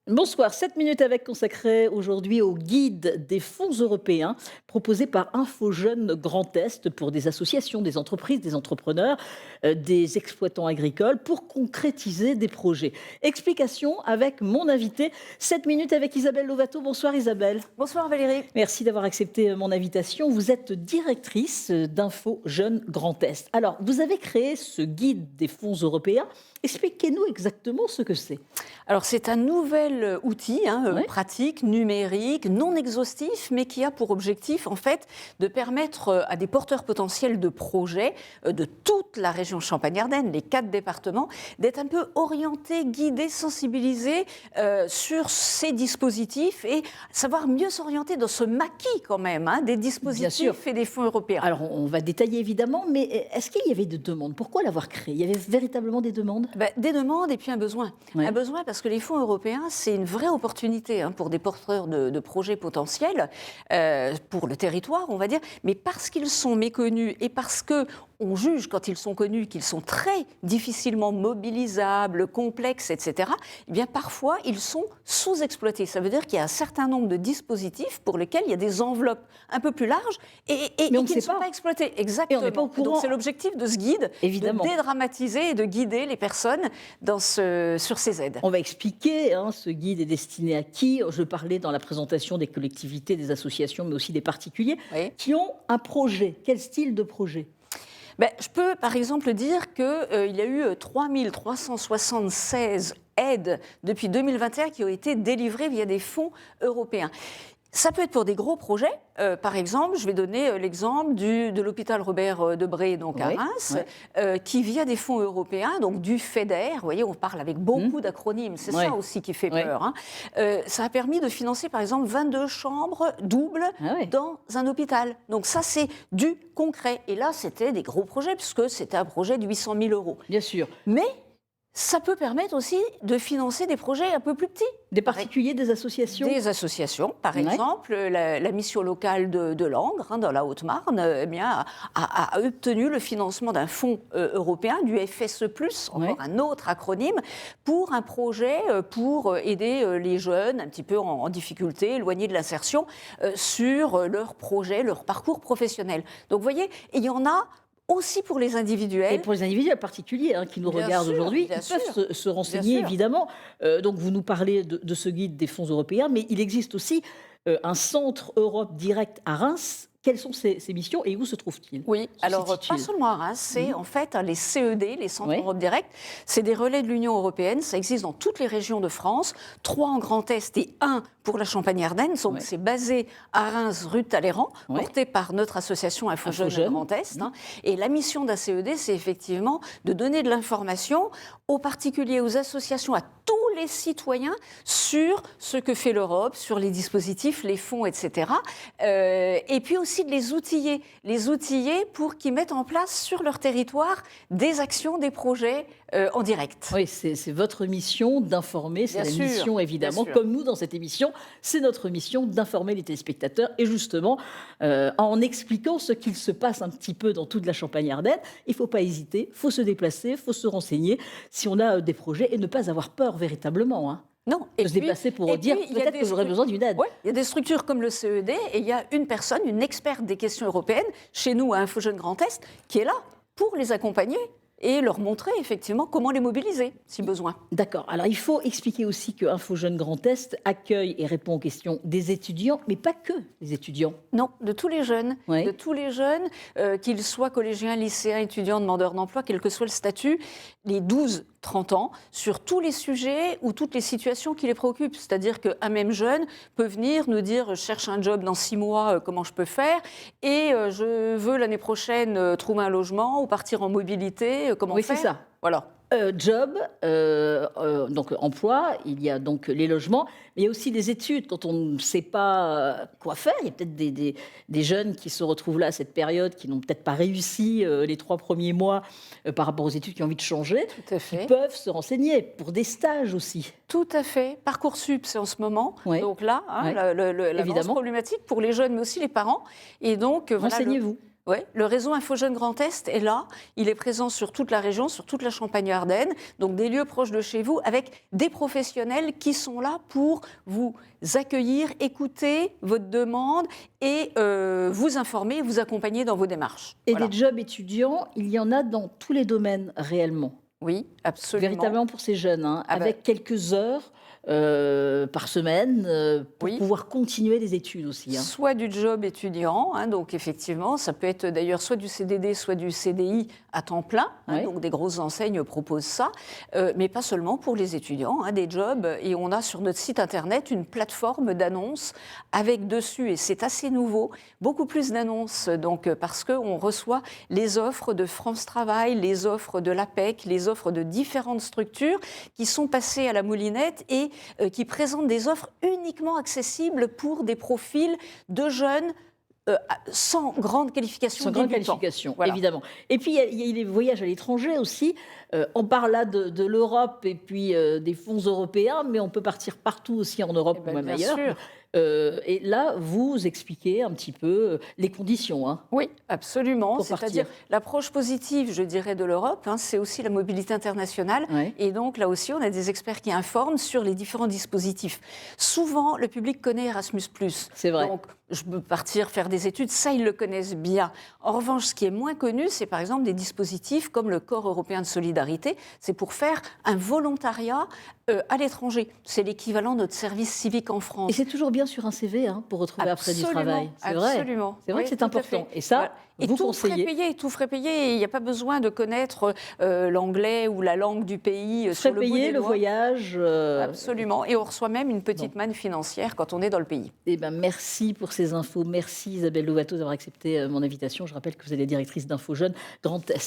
Bonsoir, 7 minutes avec consacré aujourd'hui au guide des fonds européens proposé par Info Jeunes Grand Est pour des associations, des entreprises, des entrepreneurs, des exploitants agricoles pour concrétiser des projets. Explication avec mon invité, 7 minutes avec Isabelle Lovato. Bonsoir Isabelle. Bonsoir Valérie. Merci d'avoir accepté mon invitation. Vous êtes directrice d'Info Jeunes Grand Est. Alors, vous avez créé ce guide des fonds européens. Expliquez-nous exactement ce que c'est. Alors c'est un nouvel outil pratique, numérique, non exhaustif, mais qui a pour objectif en fait de permettre à des porteurs potentiels de projets de toute la région Champagne-Ardenne, les 4 départements, d'être un peu orientés, guidés, sensibilisés sur ces dispositifs et savoir mieux s'orienter dans ce maquis quand même des dispositifs et des fonds européens. Alors on va détailler évidemment, mais est-ce qu'il y avait des demandes? Pourquoi l'avoir créé? Il y avait véritablement des demandes? Des demandes et puis un besoin. Ouais. Un besoin parce que les fonds européens, c'est une vraie opportunité pour des porteurs de projets potentiels, pour le territoire, on va dire, mais parce qu'ils sont méconnus et parce qu'on juge, quand ils sont connus, qu'ils sont très difficilement mobilisables, complexes, etc., eh bien parfois, ils sont sous-exploités. Ça veut dire qu'il y a un certain nombre de dispositifs pour lesquels il y a des enveloppes un peu plus larges et qui ne sont pas exploités. Exactement. Et on n'est pas au courant. Donc c'est l'objectif de ce guide, Évidemment. de dédramatiser et de guider les personnes sur ces aides. On va expliquer, ce guide est destiné à qui? Je parlais dans la présentation des collectivités, des associations, mais aussi des particuliers qui ont un projet. Quel style de projet? Je peux par exemple dire qu'il y a eu 3376 aides depuis 2021 qui ont été délivrées via des fonds européens. Ça peut être pour des gros projets. Par exemple, je vais donner l'exemple de l'hôpital Robert Debré, donc à Reims, qui via des fonds européens, donc du FEDER, vous voyez, on parle avec beaucoup d'acronymes, c'est ça aussi qui fait peur. Ça a permis de financer, par exemple, 22 chambres doubles dans un hôpital. Donc ça, c'est du concret. Et là, c'était des gros projets, puisque c'était un projet de 800 000 euros. Bien sûr. Mais ça peut permettre aussi de financer des projets un peu plus petits. Des particuliers, des associations? Des associations, par exemple, la mission locale de Langres, dans la Haute-Marne, a obtenu le financement d'un fonds européen, du FSE+, encore un autre acronyme, pour un projet pour aider les jeunes un petit peu en difficulté, éloignés de l'insertion, sur leur projet, leur parcours professionnel. Donc vous voyez, il y en a aussi pour les individuels. Et pour les individuels particuliers qui nous regardent aujourd'hui, ils peuvent se renseigner évidemment. Donc vous nous parlez de ce guide des fonds européens, mais il existe aussi un centre Europe Direct à Reims. Quelles sont ces missions et où se trouvent-ils? Oui, alors pas seulement à Reims, c'est en fait les CED, les Centres Europe Direct, c'est des relais de l'Union européenne, ça existe dans toutes les régions de France, 3 en Grand Est et 1 pour la Champagne-Ardenne, donc c'est basé à Reims, rue de Talleyrand, porté par notre association Info Jeunes Grand Est. Et la mission d'un CED, c'est effectivement de donner de l'information aux particuliers, aux associations, à tous les citoyens sur ce que fait l'Europe, sur les dispositifs, les fonds, etc. Et puis aussi de les outiller pour qu'ils mettent en place sur leur territoire des actions, des projets en direct. Oui, c'est votre mission d'informer, c'est la mission évidemment, comme nous dans cette émission, c'est notre mission d'informer les téléspectateurs et justement en expliquant ce qu'il se passe un petit peu dans toute la Champagne-Ardenne. Il ne faut pas hésiter, il faut se déplacer, il faut se renseigner si on a des projets et ne pas avoir peur véritablement. Non, se déplacer pour dire peut-être que j'aurais besoin d'une aide. Oui, il y a des structures comme le CED et il y a une personne, une experte des questions européennes, chez nous à Info Jeunes Grand Est, qui est là pour les accompagner et leur montrer effectivement comment les mobiliser, si besoin. D'accord. Alors, il faut expliquer aussi que Info Jeunes Grand Est accueille et répond aux questions des étudiants, mais pas que les étudiants. Non, de tous les jeunes, qu'ils soient collégiens, lycéens, étudiants, demandeurs d'emploi, quel que soit le statut, les 12-30 ans, sur tous les sujets ou toutes les situations qui les préoccupent. C'est-à-dire qu'un même jeune peut venir nous dire « je cherche un job dans 6 mois, comment je peux faire ?» et « je veux l'année prochaine trouver un logement ou partir en mobilité, comment faire ?» Oui, c'est ça. Voilà. Job, donc emploi, il y a donc les logements, mais il y a aussi les études. Quand on ne sait pas quoi faire, il y a peut-être des jeunes qui se retrouvent là à cette période, qui n'ont peut-être pas réussi les 3 premiers mois par rapport aux études, qui ont envie de changer, qui peuvent se renseigner pour des stages aussi. Tout à fait. Parcoursup, c'est en ce moment. Donc là, la grosse problématique pour les jeunes, mais aussi les parents. Et donc, renseignez-vous. Oui, le réseau Info Jeunes Grand Est est là. Il est présent sur toute la région, sur toute la Champagne-Ardenne, donc des lieux proches de chez vous, avec des professionnels qui sont là pour vous accueillir, écouter votre demande et vous informer, vous accompagner dans vos démarches. Et Voilà. des jobs étudiants, il y en a dans tous les domaines réellement. Oui, absolument. Véritablement pour ces jeunes, hein, Ah ben, avec quelques heures par semaine pour oui. pouvoir continuer des études aussi. Hein. Soit du job étudiant, hein, donc effectivement, ça peut être d'ailleurs soit du CDD, soit du CDI à temps plein, hein, Ouais. donc des grosses enseignes proposent ça, mais pas seulement pour les étudiants, hein, des jobs, et on a sur notre site internet une plateforme d'annonces avec dessus, et c'est assez nouveau, beaucoup plus d'annonces, donc parce qu'on reçoit les offres de France Travail, les offres de l'APEC, les offres de différentes structures qui sont passées à la moulinette et qui présentent des offres uniquement accessibles pour des profils de jeunes sans grande qualification. Sans grande débutants. qualification, Voilà. évidemment. Et puis, il y a les voyages à l'étranger aussi. On parle là de l'Europe et puis des fonds européens, mais on peut partir partout aussi en Europe Eh ben, ou même bien ailleurs. sûr. Et là, vous expliquez un petit peu les conditions. Hein. Oui, absolument. Pour C'est-à-dire partir. l'approche positive, je dirais, de l'Europe, hein, c'est aussi la mobilité internationale. Ouais. Et donc là aussi, on a des experts qui informent sur les différents dispositifs. Souvent, le public connaît Erasmus+. C'est vrai. Donc, je peux partir faire des études, ça, ils le connaissent bien. En revanche, ce qui est moins connu, c'est par exemple des dispositifs comme le Corps européen de solidarité. C'est pour faire un volontariat à l'étranger. C'est l'équivalent de notre service civique en France. Et c'est toujours bien sur un CV hein, pour retrouver après du travail. C'est vrai. Absolument. C'est vrai Oui, que c'est tout à important. fait. Et ça, Voilà. Et vous tout frais conseillez. payé, tout frais payé. Il n'y a pas besoin de connaître l'anglais ou la langue du pays Frais sur le bout payé, des le doigts. voyage. Absolument. Et on reçoit même une petite manne financière quand on est dans le pays. Eh ben, merci pour ces infos. Merci Isabelle Louvato d'avoir accepté mon invitation. Je rappelle que vous êtes la directrice d'Info Jeunes Grand Est.